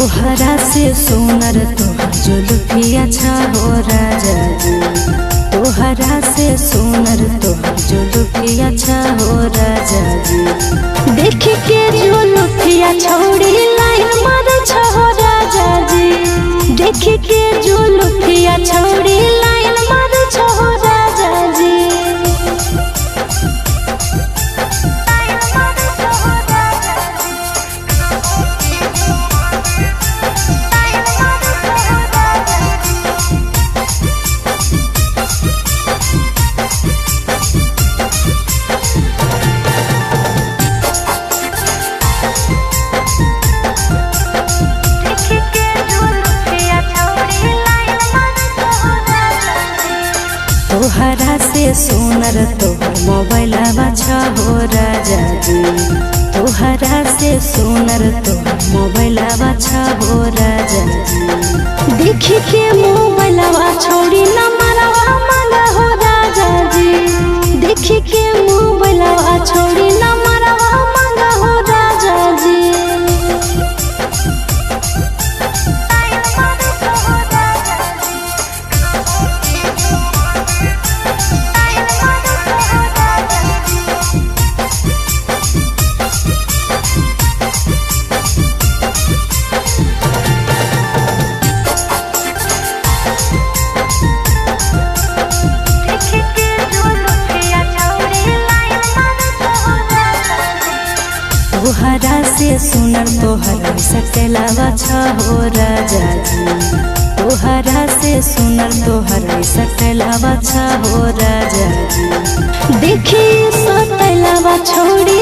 तोहरा से सुनर तोहर जुल्फिया अच्छा हो राजा जी। तोहरा से सुनर तोहर जुल्फिया अच्छा हो राजा जी। देख के जुल्फिया छौड़ी लाइन मार हो राजा जी। देख के जुल्फिया छौड़ी लाइन मार हो राजा जी। तोहरा से सुनर तोहर मोबाइल अच्छा हो राजा जी। तोहरा से सुनर तोहर मोबाइल अच्छा हो राजा जी। देख के मोबाइल छोड़ी न मरवा मांगा हो राजा जी। देख के मोबाइल छोड़ी न मरवा मांगा हो राजा जी। तोहरा से सुनर तोहर सकला अच्छा हो राजा जी। तोहरा से सुनर तोहर सकला अच्छा हो राजा जी। देखी सकला छोड़ी